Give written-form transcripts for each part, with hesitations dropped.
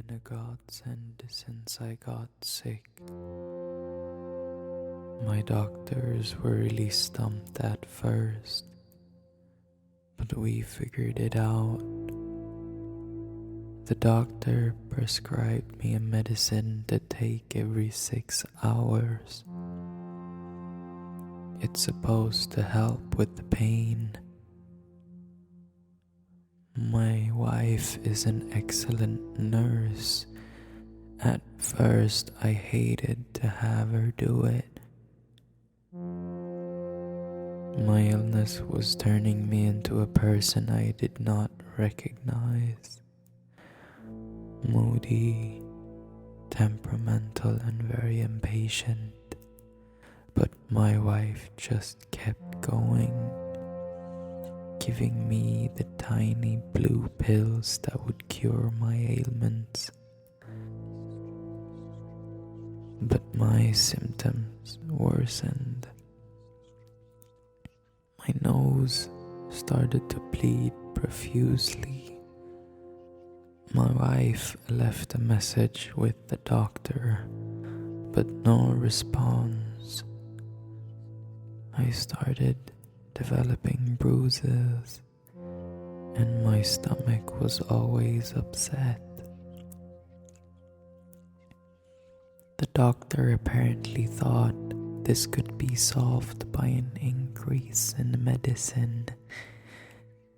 been a godsend since I got sick. My doctors were really stumped at first, but we figured it out. The doctor prescribed me a medicine to take every 6 hours. It's supposed to help with the pain. My wife is an excellent nurse. At first, I hated to have her do it. My illness was turning me into a person I did not recognize. Moody, temperamental, and very impatient. But my wife just kept going, giving me the tiny blue pills that would cure my ailments. But my symptoms worsened. My nose started to bleed profusely. My wife left a message with the doctor, but no response. I started developing bruises, and my stomach was always upset. The doctor apparently thought this could be solved by an increase in medicine,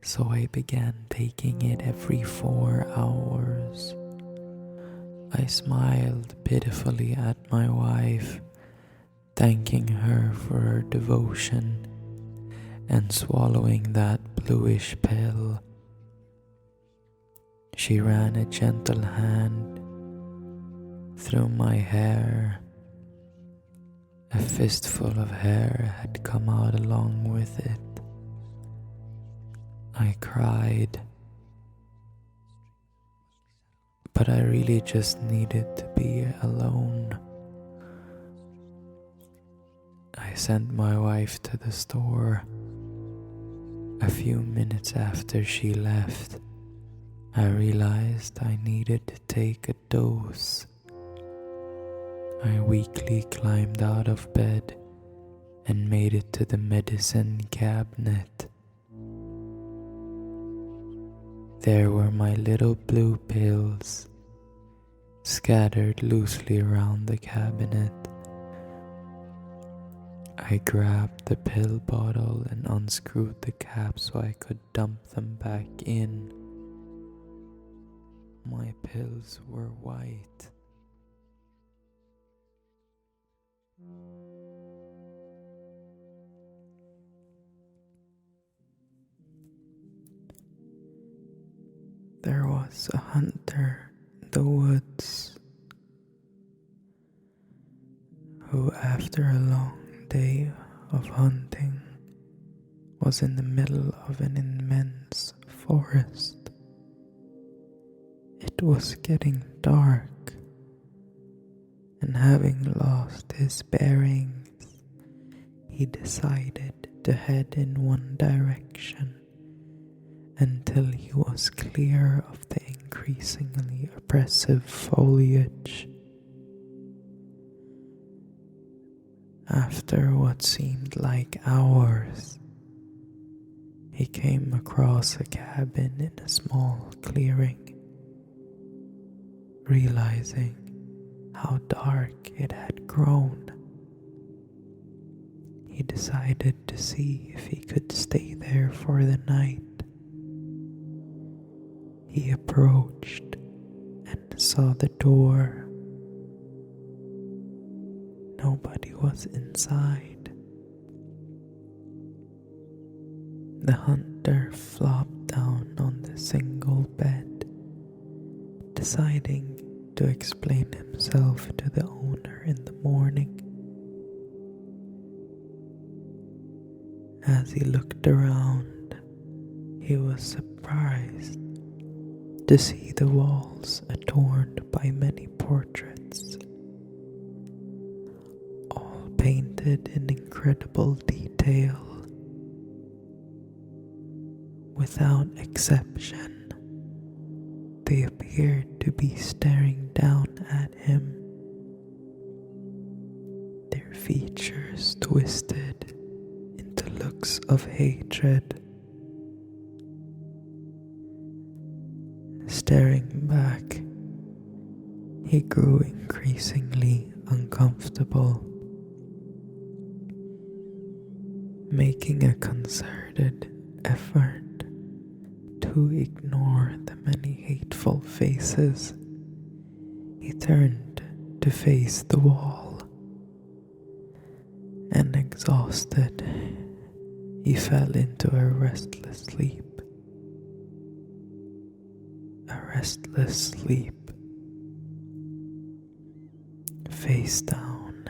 so I began taking it every 4 hours. I smiled pitifully at my wife, thanking her for her devotion, and swallowing that bluish pill. She ran a gentle hand through my hair. A fistful of hair had come out along with it. I cried, but I really just needed to be alone. I sent my wife to the store. A few minutes after she left, I realized I needed to take a dose. I weakly climbed out of bed and made it to the medicine cabinet. There were my little blue pills, scattered loosely around the cabinet. I grabbed the pill bottle and unscrewed the cap so I could dump them back in. My pills were white. There was a hunter in the woods who, after a long day of hunting, was in the middle of an immense forest. It was getting dark, and having lost his bearings, he decided to head in one direction until he was clear of the increasingly oppressive foliage. After what seemed like hours, he came across a cabin in a small clearing. Realizing how dark it had grown, he decided to see if he could stay there for the night. He approached and saw the door. Nobody was inside. The hunter flopped down on the single bed, deciding to explain himself to the owner in the morning. As he looked around, he was surprised to see the walls adorned by many portraits, all painted in incredible detail. Without exception, they appeared to be staring down at him, their features twisted into looks of hatred. Staring back, he grew increasingly uncomfortable, making a concerted effort to ignore the many hateful faces. He turned to face the wall, and exhausted, he fell into a restless sleep. Face down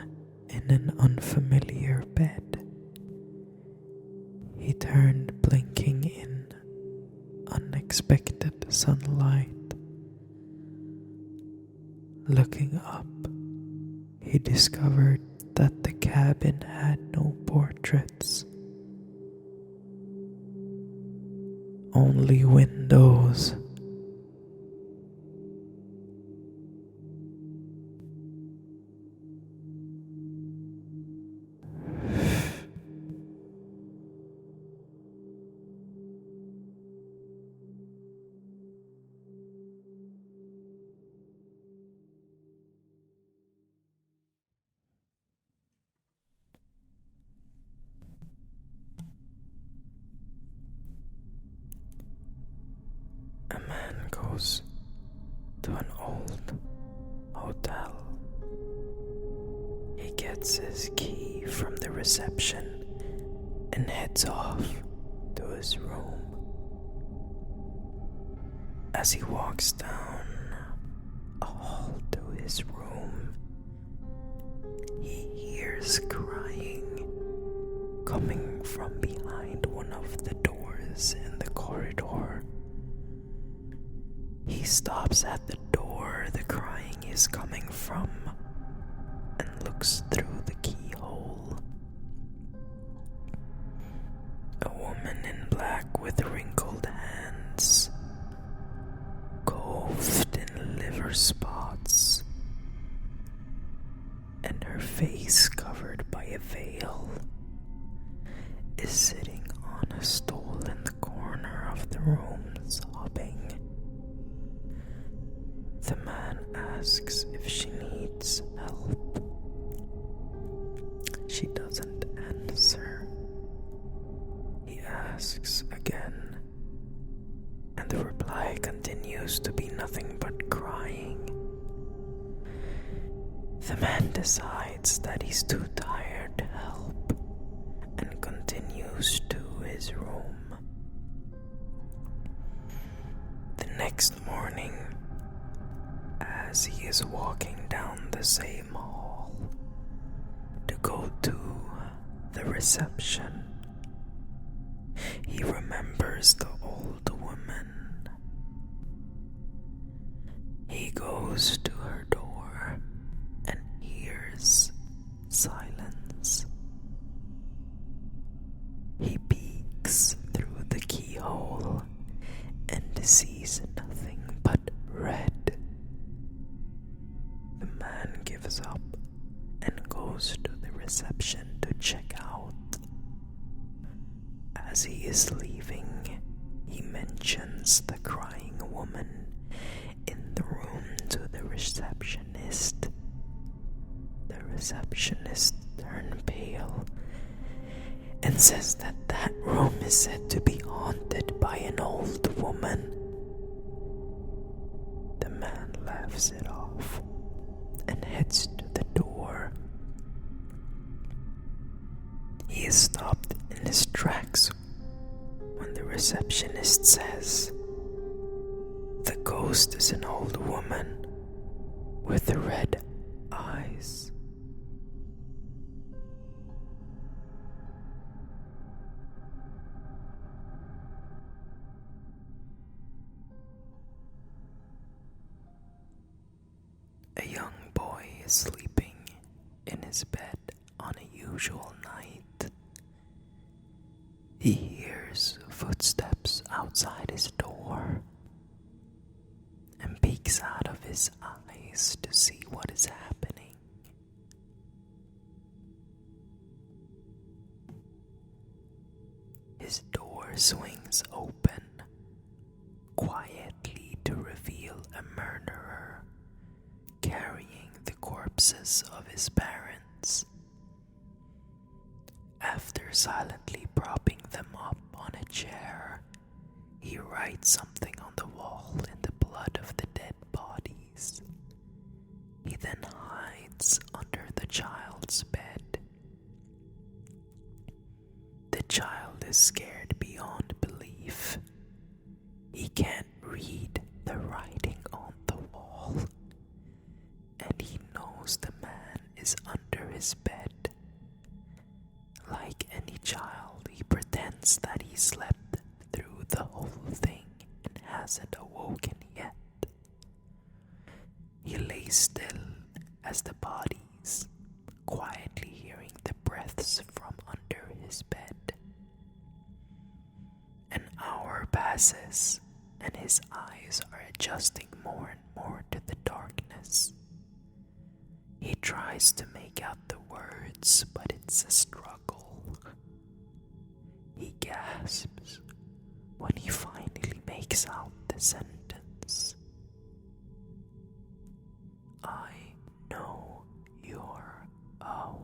in an unfamiliar bed. He turned, blinking in unexpected sunlight. Looking up, he discovered that the cabin had no portraits, only windows. A man goes to an old hotel. He gets his key from the reception and heads off to his room. As he walks down a hall to his room, he hears crying coming from behind one of the doors in the corridor. He stops at the door the crying is coming from and looks through the keyhole. A woman in black with wrinkled hands, covered in liver spots, and her face covered by a veil, is sitting on a stool in the corner of the room, sobbing. The man asks if she needs help. She doesn't answer. He asks again, and the reply continues to be nothing but crying. The man decides that he's too tired to help and continues to his room. The next morning, as he is walking down the same hall to go to the reception, he remembers the old woman. He goes to her door and hears silence. He peeks through the keyhole and sees nothing but red. The man gives up and goes to the reception to check out. As he is leaving, he mentions the crying woman in the room to the receptionist. The receptionist turns pale and says that that room is said to be haunted by an old woman. The man laughs it off and heads to the door. He is stopped in his tracks when the receptionist says, "The ghost is an old woman with red eyes." A young boy is sleeping in his bed on a usual night. He hears footsteps outside his door and peeks peeks out of his eyes to see what is happening. His door swings open quietly to reveal a murderer carrying the corpses of his parents. After silently propping them up on a chair, he writes something on the wall in the blood of the dead bodies. He then hides under the child's bed. The child is scared beyond belief. He can't read the writing on the wall, and he knows the man is under his bed. Like any child, he pretends that he slept through the whole thing and hasn't awoken yet. He lays still as the bodies, quietly hearing the breaths from under his bed. An hour passes, and his eyes are adjusting more and more to the darkness. He tries to make out the words, but it's a struggle. He gasps when he finally makes out the sentence. I know you're awake.